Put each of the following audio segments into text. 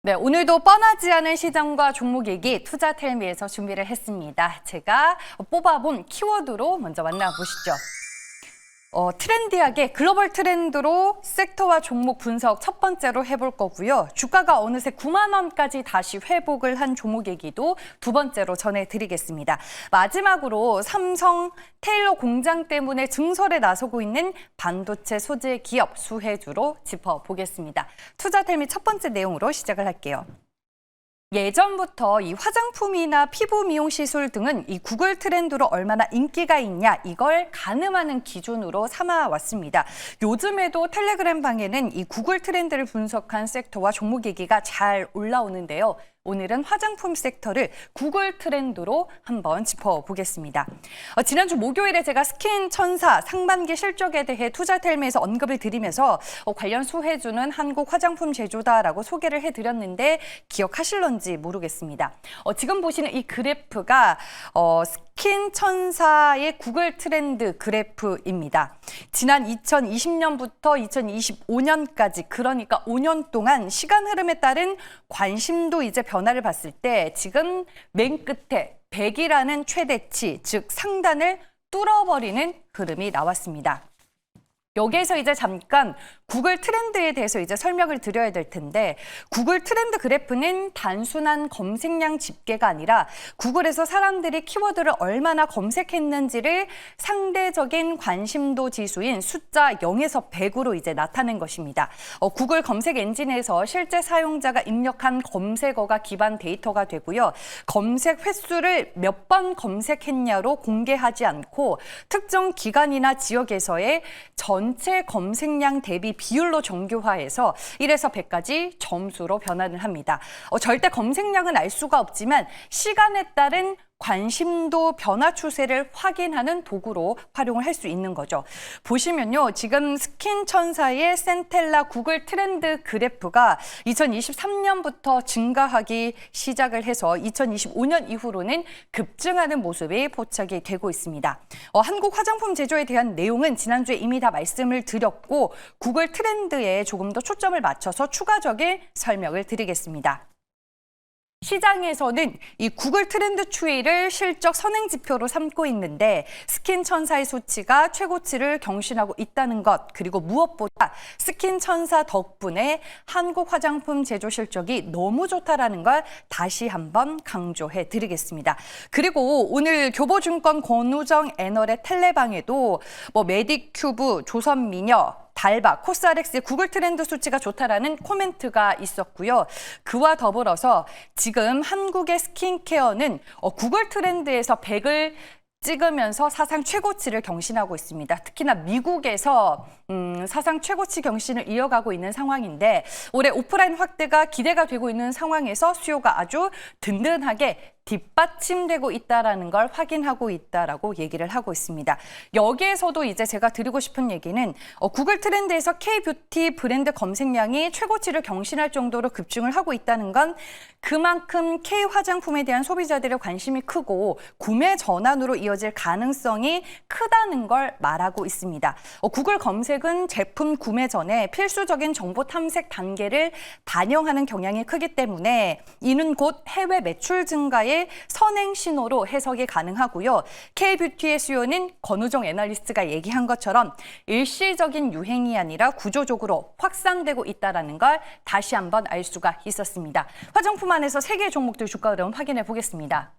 네, 오늘도 뻔하지 않은 시장과 종목 얘기 투자텔미에서 준비를 했습니다. 제가 뽑아본 키워드로 먼저 만나보시죠. 트렌디하게 글로벌 트렌드로 섹터와 종목 분석 첫 번째로 해볼 거고요. 주가가 어느새 9만 원까지 다시 회복을 한 종목 얘기도 두 번째로 전해드리겠습니다. 마지막으로 삼성 테일러 공장 때문에 증설에 나서고 있는 반도체 소재 기업 수혜주로 짚어보겠습니다. 투자텔미 첫 번째 내용으로 시작을 할게요. 예전부터 이 화장품이나 피부 미용 시술 등은 이 구글 트렌드로 얼마나 인기가 있냐 이걸 가늠하는 기준으로 삼아왔습니다. 요즘에도 텔레그램 방에는 이 구글 트렌드를 분석한 섹터와 종목 얘기가 잘 올라오는데요. 오늘은 화장품 섹터를 구글 트렌드로 한번 짚어보겠습니다. 지난주 목요일에 제가 스킨 천사 상반기 실적에 대해 투자텔미에서 언급을 드리면서 관련 수혜주는 한국 화장품 제조다라고 소개를 해드렸는데 기억하실런지 모르겠습니다. 지금 보시는 이 그래프가 스킨 천사의 구글 트렌드 그래프입니다. 지난 2020년부터 2025년까지 그러니까 5년 동안 시간 흐름에 따른 관심도 이제 변화를 봤을 때 지금 맨 끝에 100이라는 최대치, 즉 상단을 뚫어버리는 흐름이 나왔습니다. 여기에서 이제 잠깐 구글 트렌드에 대해서 이제 설명을 드려야 될 텐데 구글 트렌드 그래프는 단순한 검색량 집계가 아니라 구글에서 사람들이 키워드를 얼마나 검색했는지를 상대적인 관심도 지수인 숫자 0에서 100으로 이제 나타낸 것입니다. 구글 검색 엔진에서 실제 사용자가 입력한 검색어가 기반 데이터가 되고요. 검색 횟수를 몇 번 검색했냐로 공개하지 않고 특정 기간이나 지역에서의 전체 검색량 대비 비율로 정교화해서 1에서 100까지 점수로 변환을 합니다. 절대 검색량은 알 수가 없지만 시간에 따른 관심도 변화 추세를 확인하는 도구로 활용을 할 수 있는 거죠. 보시면요. 지금 스킨 천사의 센텔라 구글 트렌드 그래프가 2023년부터 증가하기 시작을 해서 2025년 이후로는 급증하는 모습이 포착이 되고 있습니다. 한국 화장품 제조에 대한 내용은 지난주에 이미 다 말씀을 드렸고 구글 트렌드에 조금 더 초점을 맞춰서 추가적인 설명을 드리겠습니다. 시장에서는 이 구글 트렌드 추이를 실적 선행 지표로 삼고 있는데 스킨 천사의 수치가 최고치를 경신하고 있다는 것 그리고 무엇보다 스킨 천사 덕분에 한국 화장품 제조 실적이 너무 좋다라는 걸 다시 한번 강조해 드리겠습니다. 그리고 오늘 교보증권 권우정 애널의 텔레방에도 메디큐브, 조선미녀 달바, 코스알엑스의 구글 트렌드 수치가 좋다라는 코멘트가 있었고요. 그와 더불어서 지금 한국의 스킨케어는 구글 트렌드에서 100을 찍으면서 사상 최고치를 경신하고 있습니다. 특히나 미국에서 사상 최고치 경신을 이어가고 있는 상황인데 올해 오프라인 확대가 기대가 되고 있는 상황에서 수요가 아주 든든하게 뒷받침되고 있다는 걸 확인하고 있다라고 얘기를 하고 있습니다. 여기에서도 이제 제가 드리고 싶은 얘기는 구글 트렌드에서 K-뷰티 브랜드 검색량이 최고치를 경신할 정도로 급증을 하고 있다는 건 그만큼 K-화장품에 대한 소비자들의 관심이 크고 구매 전환으로 이어질 가능성이 크다는 걸 말하고 있습니다. 구글 검색은 제품 구매 전에 필수적인 정보 탐색 단계를 반영하는 경향이 크기 때문에 이는 곧 해외 매출 증가에 선행 신호로 해석이 가능하고요. K-뷰티의 수요는 권우정 애널리스트가 얘기한 것처럼 일시적인 유행이 아니라 구조적으로 확산되고 있다는 걸 다시 한번 알 수가 있었습니다. 화장품 안에서 3개의 종목들 주가 흐름 확인해 보겠습니다.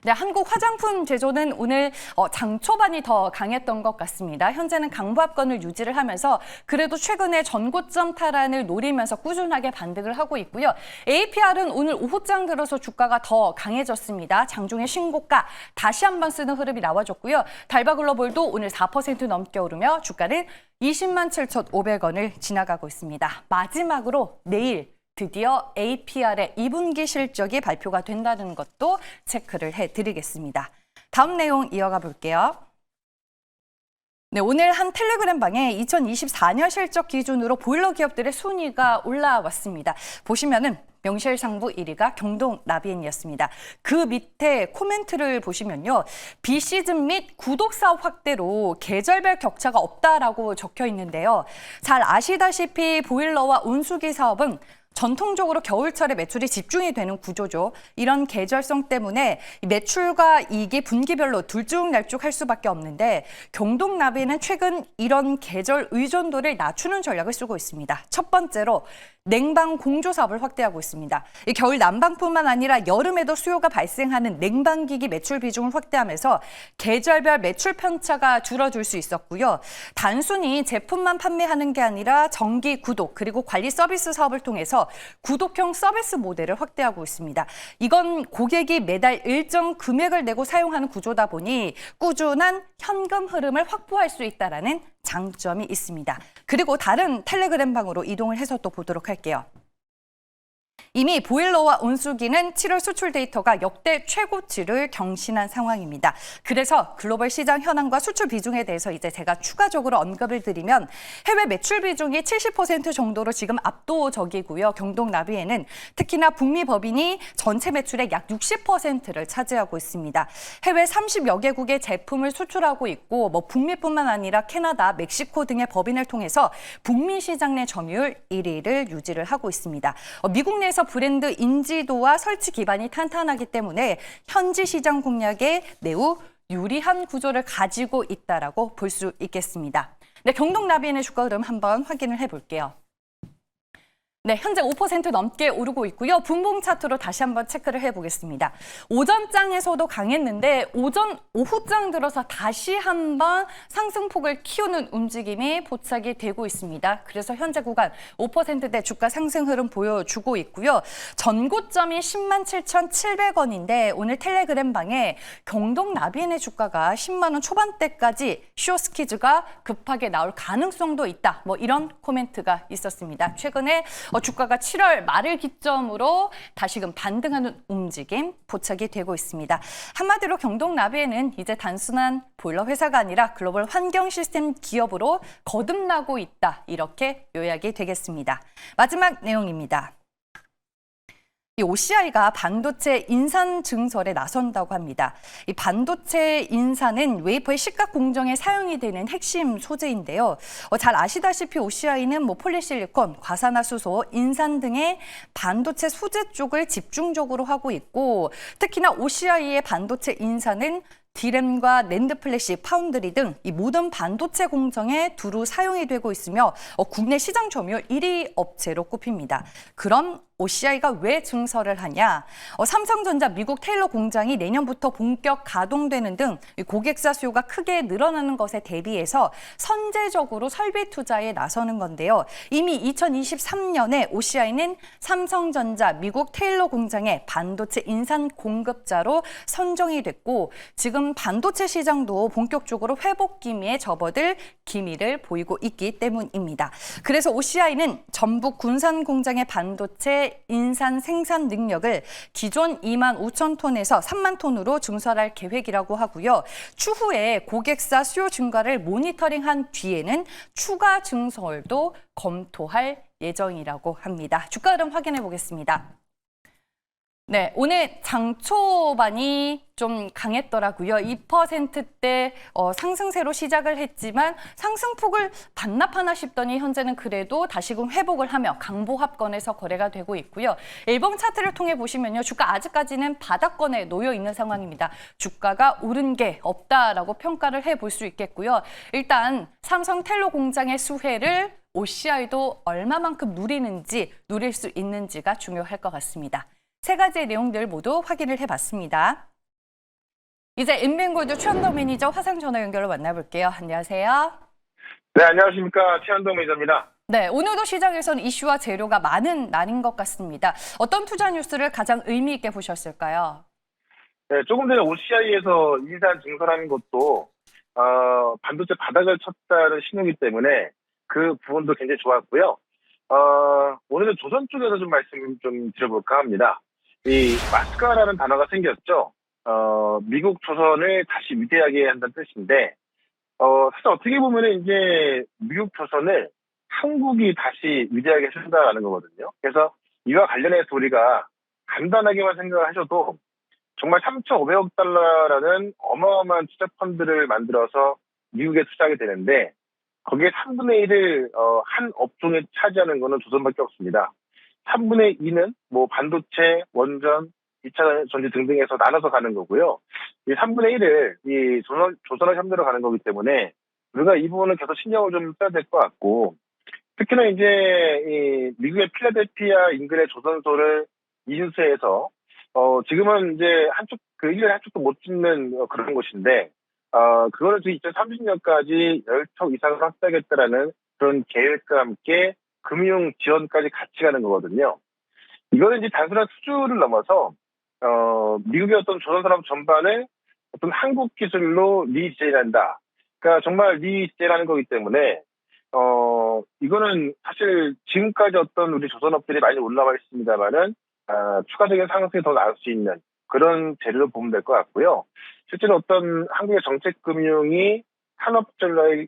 네, 한국 화장품 제조는 오늘 장 초반이 더 강했던 것 같습니다. 현재는 강보합권을 유지를 하면서 그래도 최근에 전고점 탈환을 노리면서 꾸준하게 반등을 하고 있고요. APR은 오늘 오후장 들어서 주가가 더 강해졌습니다. 장중에 신고가 다시 한번 쓰는 흐름이 나와줬고요. 달바글로벌도 오늘 4% 넘게 오르며 주가는 20만 7,500원을 지나가고 있습니다. 마지막으로 내일 드디어 APR의 2분기 실적이 발표가 된다는 것도 체크를 해드리겠습니다. 다음 내용 이어가 볼게요. 네, 오늘 한 텔레그램 방에 2024년 실적 기준으로 보일러 기업들의 순위가 올라왔습니다. 보시면은 명실상부 1위가 경동라비엔이었습니다. 그 밑에 코멘트를 보시면요. 비시즌 및 구독사 확대로 계절별 격차가 없다라고 적혀 있는데요. 잘 아시다시피 보일러와 온수기 사업은 전통적으로 겨울철에 매출이 집중이 되는 구조죠. 이런 계절성 때문에 매출과 이익이 분기별로 들쭉날쭉할 수밖에 없는데 경동나비는 최근 이런 계절 의존도를 낮추는 전략을 쓰고 있습니다. 첫 번째로 냉방 공조 사업을 확대하고 있습니다. 이 겨울 난방뿐만 아니라 여름에도 수요가 발생하는 냉방기기 매출 비중을 확대하면서 계절별 매출 편차가 줄어들 수 있었고요. 단순히 제품만 판매하는 게 아니라 정기 구독 그리고 관리 서비스 사업을 통해서 구독형 서비스 모델을 확대하고 있습니다. 이건 고객이 매달 일정 금액을 내고 사용하는 구조다 보니 꾸준한 현금 흐름을 확보할 수 있다는 장점이 있습니다. 그리고 다른 텔레그램 방으로 이동을 해서 또 보도록 할게요. 이미 보일러와 온수기는 7월 수출 데이터가 역대 최고치를 경신한 상황입니다. 그래서 글로벌 시장 현황과 수출 비중에 대해서 이제 제가 추가적으로 언급을 드리면 해외 매출 비중이 70% 정도로 지금 압도적이고요. 경동나비에는 특히나 북미 법인이 전체 매출의 약 60%를 차지하고 있습니다. 해외 30여 개국의 제품을 수출하고 있고 북미뿐만 아니라 캐나다, 멕시코 등의 법인을 통해서 북미 시장 내 점유율 1위를 유지를 하고 있습니다. 미국 내에서 브랜드 인지도와 설치 기반이 탄탄하기 때문에 현지 시장 공략에 매우 유리한 구조를 가지고 있다라고 볼 수 있겠습니다. 네, 경동나비엔의 주가 흐름 한번 확인을 해볼게요. 네, 현재 5% 넘게 오르고 있고요. 분봉 차트로 다시 한번 체크를 해보겠습니다. 오전장에서도 강했는데 오후장 들어서 다시 한번 상승폭을 키우는 움직임이 포착이 되고 있습니다. 그래서 현재 구간 5%대 주가 상승 흐름 보여주고 있고요. 전고점이 107,700원인데 오늘 텔레그램 방에 경동나비엔의 주가가 10만 원 초반대까지 쇼스키즈가 급하게 나올 가능성도 있다. 이런 코멘트가 있었습니다. 최근에 주가가 7월 말을 기점으로 다시금 반등하는 움직임 포착이 되고 있습니다. 한마디로 경동나비엔은 이제 단순한 보일러 회사가 아니라 글로벌 환경 시스템 기업으로 거듭나고 있다. 이렇게 요약이 되겠습니다. 마지막 내용입니다. 이 OCI가 반도체 인산 증설에 나선다고 합니다. 이 반도체 인산은 웨이퍼의 시각 공정에 사용이 되는 핵심 소재인데요. 잘 아시다시피 OCI는 폴리실리콘, 과산화수소, 인산 등의 반도체 소재 쪽을 집중적으로 하고 있고 특히나 OCI의 반도체 인산은 D램과 낸드 플래시, 파운드리 등 이 모든 반도체 공정에 두루 사용이 되고 있으며 국내 시장 점유율 1위 업체로 꼽힙니다. 그럼 OCI가 왜 증설을 하냐? 삼성전자 미국 테일러 공장이 내년부터 본격 가동되는 등 고객사 수요가 크게 늘어나는 것에 대비해서 선제적으로 설비 투자에 나서는 건데요. 이미 2023년에 OCI는 삼성전자 미국 테일러 공장의 반도체 인산 공급자로 선정이 됐고 지금 반도체 시장도 본격적으로 회복 기미에 접어들 기미를 보이고 있기 때문입니다. 그래서 OCI는 전북 군산 공장의 반도체 인산 생산 능력을 기존 2만 5천 톤에서 3만 톤으로 증설할 계획이라고 하고요. 추후에 고객사 수요 증가를 모니터링한 뒤에는 추가 증설도 검토할 예정이라고 합니다. 주가 흐름 확인해 보겠습니다. 네, 오늘 장초반이 좀 강했더라고요. 2%대 상승세로 시작을 했지만 상승폭을 반납하나 싶더니 현재는 그래도 다시금 회복을 하며 강보합권에서 거래가 되고 있고요. 일봉 차트를 통해 보시면요. 주가 아직까지는 바닥권에 놓여 있는 상황입니다. 주가가 오른 게 없다라고 평가를 해볼 수 있겠고요. 일단 삼성 텔로 공장의 수혜를 OCI도 얼마만큼 누릴 수 있는지가 중요할 것 같습니다. 세 가지의 내용들 모두 확인을 해봤습니다. 이제 인벤골드 최현동 매니저 화상 전화 연결로 만나볼게요. 안녕하세요. 네, 안녕하십니까. 최현동 매니저입니다. 네, 오늘도 시장에서는 이슈와 재료가 많은 날인 것 같습니다. 어떤 투자 뉴스를 가장 의미 있게 보셨을까요? 네, 조금 전에 OCI에서 인산 증설하는 것도 반도체 바닥을 쳤다는 신호이기 때문에 그 부분도 굉장히 좋았고요. 오늘은 조선 쪽에서 좀 말씀 좀 드려볼까 합니다. 이 마스카라는 단어가 생겼죠. 미국 조선을 다시 위대하게 한다는 뜻인데, 사실 어떻게 보면은 이제 미국 조선을 한국이 다시 위대하게 해준다는 거거든요. 그래서 이와 관련해서 우리가 간단하게만 생각을 하셔도 정말 3,500억 달러라는 어마어마한 투자 펀드를 만들어서 미국에 투자하게 되는데, 거기에 3분의 1을 한 업종에 차지하는 것은 조선밖에 없습니다. 3분의 2는 뭐 반도체, 원전, 2차 전지 등등에서 나눠서 가는 거고요. 이 3분의 1을 이 조선업 협력으로 가는 거기 때문에 우리가 이 부분은 계속 신경을 좀 써야 될 것 같고, 특히나 이제 이 미국의 필라델피아 인근의 조선소를 인수해서 지금은 이제 한쪽 그 1년에 한쪽도 못 짓는 그런 곳인데, 그거를 지금 2030년까지 10척 이상을 확대하겠다라는 그런 계획과 함께 금융 지원까지 같이 가는 거거든요. 이거는 이제 단순한 수주를 넘어서 미국의 어떤 조선산업 전반을 어떤 한국 기술로 리디자인한다. 그러니까 정말 리디자인하는 거기 때문에 이거는 사실 지금까지 어떤 우리 조선업들이 많이 올라와 있습니다만은 추가적인 상승이 더 나올 수 있는 그런 재료로 보면 될 것 같고요. 실제로 어떤 한국의 정책금융이 산업 전략이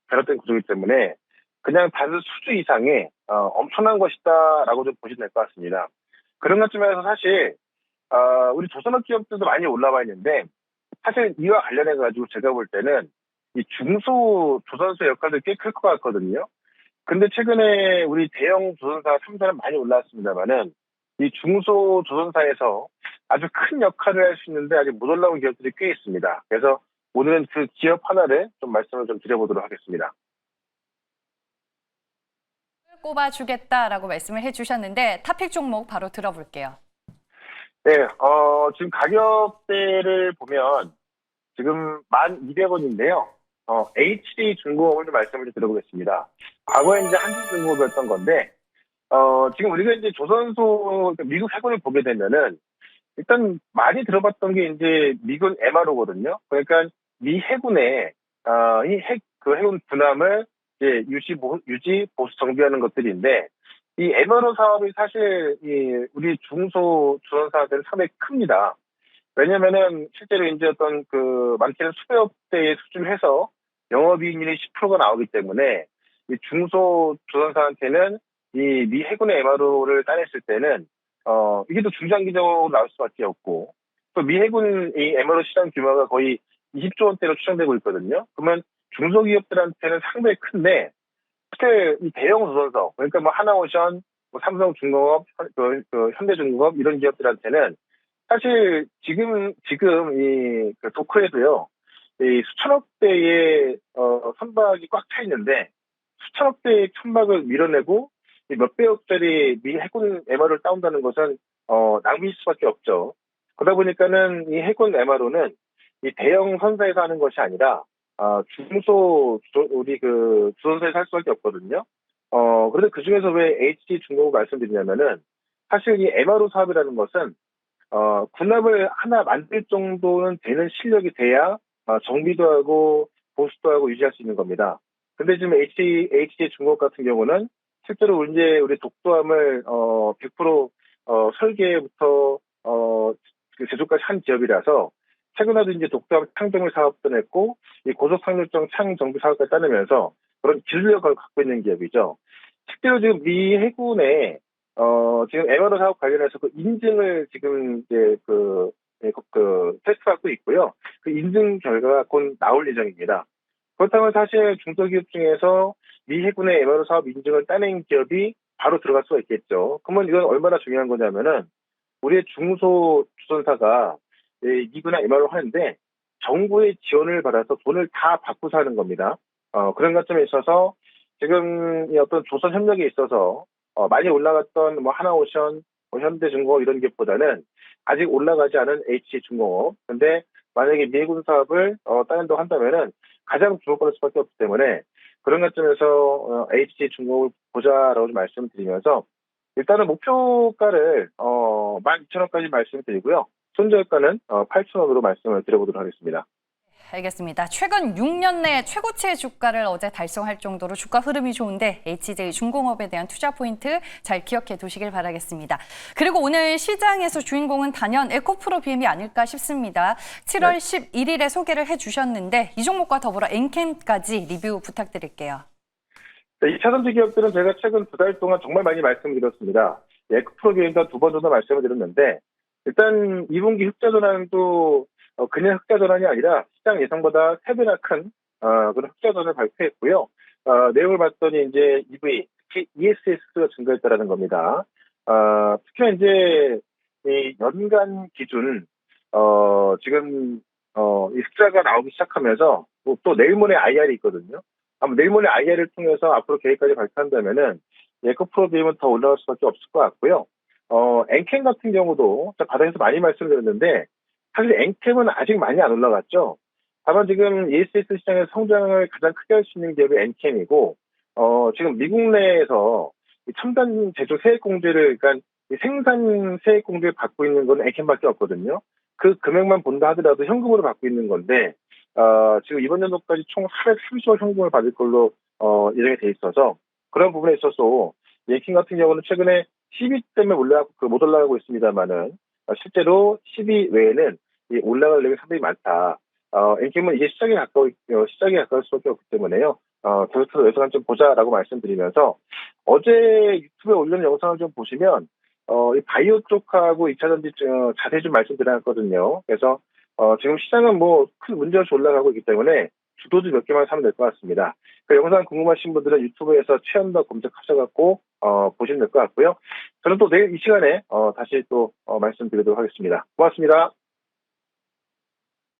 결합된 구조이기 때문에 그냥 단순 수주 이상의 엄청난 것이다라고 좀 보시면 될 것 같습니다. 그런 것쯤에서 사실 우리 조선업 기업들도 많이 올라와 있는데, 사실 이와 관련해 가지고 제가 볼 때는 이 중소 조선소 역할도 꽤 클 것 같거든요. 근데 최근에 우리 대형 조선사 3사는 많이 올라왔습니다만은 이 중소 조선사에서 아주 큰 역할을 할 수 있는데 아직 못 올라온 기업들이 꽤 있습니다. 그래서 오늘은 그 기업 하나를 좀 말씀을 좀 드려보도록 하겠습니다. 꼽아주겠다라고 말씀을 해주셨는데 탑픽 종목 바로 들어볼게요. 네, 지금 가격대를 보면 지금 1,200원인데요. HD 중공업을 좀 말씀을 좀 드려보겠습니다. 과거에 이제 한진중공업이었던 건데, 지금 우리가 이제 조선소, 미국 해군을 보게 되면은, 일단 많이 들어봤던 게 이제 미군 MRO거든요. 그러니까 미 해군의, 그 해군 군함을 이제 유지, 보수 정비하는 것들인데, 이 MRO 사업이 사실, 우리 중소 조선사들은 상당히 큽니다. 왜냐면은 실제로 이제 어떤 그 많게는 수백 대에 수주해서 영업이익률이 10%가 나오기 때문에 이 중소 조선사한테는 이 미 해군의 MRO를 따냈을 때는 이게 또 중장기적으로 나올 수밖에 없고, 또 미 해군 이 MRO 시장 규모가 거의 20조 원대로 추정되고 있거든요. 그러면 중소기업들한테는 상당히 큰데, 특히 이 대형 조선사, 그러니까 뭐 하나오션, 뭐 삼성중공업, 현대중공업 이런 기업들한테는 사실 지금 그 도크에도요, 이 수천억 대의 선박이 꽉 차 있는데 수천억 대의 선박을 밀어내고 이 몇백억짜리 미 해군 MRO를 따온다는 것은 낭비일 수밖에 없죠. 그러다 보니까는 이 해군 MRO는 이 대형 선사에서 하는 것이 아니라 우리 그 조선사에서 할 수밖에 없거든요. 그런데 그 중에서 왜 HD 중공업 말씀드리냐면은 사실 이 MRO 사업이라는 것은 군함을 하나 만들 정도는 되는 실력이 돼야 정비도 하고 보수도 하고 유지할 수 있는 겁니다. 근데 지금 HD 중공업 같은 경우는 실제로 이제 우리 독도함을 100% 설계부터 그 제조까지 한 기업이라서 최근에도 이제 독도함 창정비 사업도 냈고 이 고속상륙정 창정비 사업까지 따내면서 그런 기술력을 갖고 있는 기업이죠. 실제로 지금 미 해군에 지금 MRO 사업 관련해서 그 인증을 지금 이제 테스트받고 있고요. 그 인증 결과가 곧 나올 예정입니다. 그렇다면 사실 중소기업 중에서 미 해군의 MRO 사업 인증을 따낸 기업이 바로 들어갈 수가 있겠죠. 그러면 이건 얼마나 중요한 거냐면은 우리의 중소 조선사가 미군의 MRO를 하는데 정부의 지원을 받아서 돈을 다 받고서 하는 겁니다. 그런 관점에 있어서 지금 이 어떤 조선 협력에 있어서 많이 올라갔던 뭐 하나오션, 뭐 현대중공업 이런 기업보다는 아직 올라가지 않은 HD중공업. 근데 만약에 미해군 사업을 따낸다고 한다면은 가장 주목받을 수밖에 없기 때문에 그런 관점에서 HD중공업을 보자라고 좀 말씀드리면서 일단은 목표가를 12,000원까지 말씀드리고요. 손절가는 8,000원으로 말씀을 드려보도록 하겠습니다. 알겠습니다. 최근 6년 내 최고치의 주가를 어제 달성할 정도로 주가 흐름이 좋은데 HD중공업에 대한 투자 포인트 잘 기억해 두시길 바라겠습니다. 그리고 오늘 시장에서 주인공은 단연 에코프로 BM이 아닐까 싶습니다. 7월 11일에 소개를 해주셨는데 이 종목과 더불어 엔캠까지 리뷰 부탁드릴게요. 네, 2차 전지 기업들은 제가 최근 2달 동안 정말 많이 말씀드렸습니다. 에코프로 BM도 2번 정도 말씀을 드렸는데 일단 2분기 흑자 전환도 그냥 흑자 전환이 아니라 시장 예상보다 3배나 큰 그런 흑자 전환을 발표했고요. 내용을 봤더니 이제 EV, ESS가 증가했다라는 겁니다. 특히나 이제 이 연간 기준 지금 이 숫자가 나오기 시작하면서 또 내일 모레 IR이 있거든요. 아마 내일 모레 IR을 통해서 앞으로 계획까지 발표한다면은 에코프로 비용은 더 올라갈 수밖에 없을 것 같고요. 엔캠 같은 경우도 제가 바닥에서 많이 말씀드렸는데 사실 엔캠은 아직 많이 안 올라갔죠. 다만 지금 ESS 시장에서 성장을 가장 크게 할 수 있는 기업이 엔캠이고 지금 미국 내에서 이 첨단 제조 세액 공제를 그러니까 이 생산 세액 공제를 받고 있는 건 엔캠밖에 없거든요. 그 금액만 본다 하더라도 현금으로 받고 있는 건데 지금 이번 연도까지 총 430억 현금을 받을 걸로 예정이 돼 있어서 그런 부분에 있어서 엔캠 같은 경우는 최근에 12 때문에 못 올라가고 있습니다만은 실제로 12 외에는 이 올라갈 내용이 상당히 많다. 엔캠은 이제 시작에 가까울 수밖에 없기 때문에요. 계속해서 여기서 좀 보자라고 말씀드리면서 어제 유튜브에 올린 영상을 좀 보시면 이 바이오 쪽하고 2차 전지 자세히 좀 말씀드렸거든요. 그래서 지금 시장은 뭐 큰 문제 없이 올라가고 있기 때문에 주도주 몇 개만 사면 될 것 같습니다. 그 영상 궁금하신 분들은 유튜브에서 최연더 검색하셔갖고 보시면 될 것 같고요. 저는 또 내일 이 시간에 다시 또 말씀드리도록 하겠습니다. 고맙습니다.